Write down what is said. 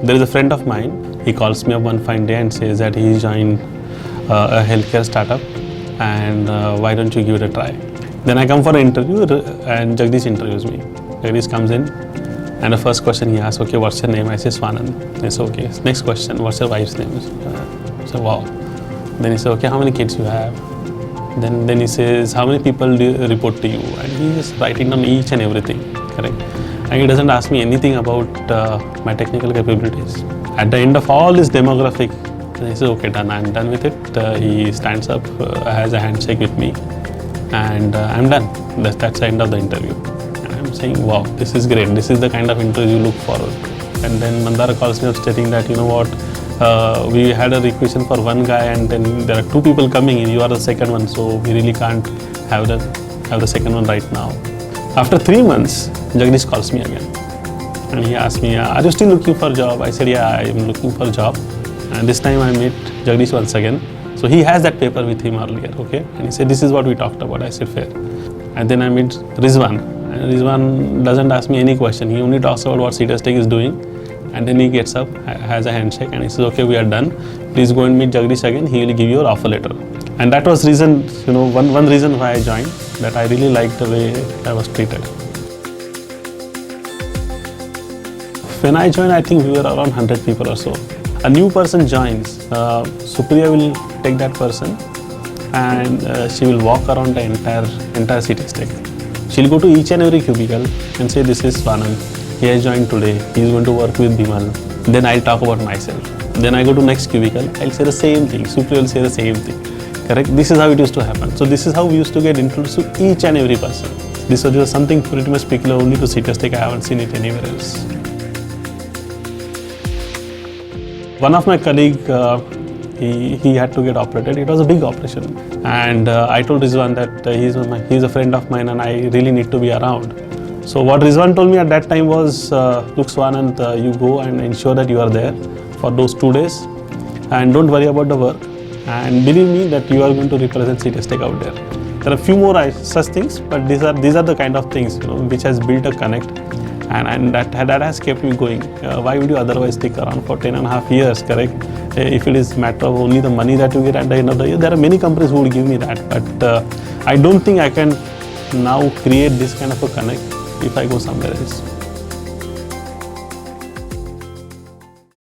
There is a friend of mine, he calls me up one fine day and says that he joined a healthcare startup and why don't you give it a try. Then I come for an interview and Jagdish interviews me. Jagdish comes in and the first question he asks, okay, what's your name? I say Swanand. He says, okay. Next question, what's your wife's name? I say, wow. Then he says, okay, how many kids you have? Then he says, how many people do you report to you? And he is writing down each and everything, correct? And he doesn't ask me anything about my technical capabilities. At the end of all this demographic, he says, okay, done, I'm done with it. He stands up, has a handshake with me, and I'm done. That's the end of the interview. And I'm saying, wow, this is great. This is the kind of interview you look forward. And then Mandara calls me up stating that, you know what, we had a requisition for one guy and then there are two people coming in, you are the second one, so we really can't have the second one right now. After 3 months, Jagdish calls me again and he asked me, are you still looking for a job? I said, yeah, I am looking for a job. And this time I met Jagdish once again. So he has that paper with him earlier, okay? And he said, this is what we talked about. I said, fair. And then I meet Rizwan. And Rizwan doesn't ask me any question. He only talks about what CitiusTech is doing. And then he gets up, has a handshake and he says, okay, we are done. Please go and meet Jagdish again. He will give you an offer letter. And that was reason, you know, one reason why I joined, that I really liked the way I was treated. When I joined, I think we were around 100 people or so. A new person joins, Supriya will take that person and she will walk around the entire CitiusTech. She'll go to each and every cubicle and say, this is Swanand. He has joined today. He is going to work with Bimal. Then I'll talk about myself. Then I go to next cubicle. I'll say the same thing. Supriya will say the same thing. Correct? This is how it used to happen. So this is how we used to get introduced to each and every person. This was something pretty much peculiar only to CitiusTech. I haven't seen it anywhere else. One of my colleagues, he had to get operated. It was a big operation. And I told Rizwan that he's a friend of mine and I really need to be around. So what Rizwan told me at that time was, look Swanand, you go and ensure that you are there for those 2 days and don't worry about the work. And believe me that you are going to represent CitiusTech out there. There are a few more such things, but these are the kind of things, you know, which has built a connect and that has kept me going. Why would you otherwise stick around for 10.5 years, correct? If it is matter of only the money that you get at the end of the year, there are many companies who would give me that, but I don't think I can now create this kind of a connect if I go somewhere else.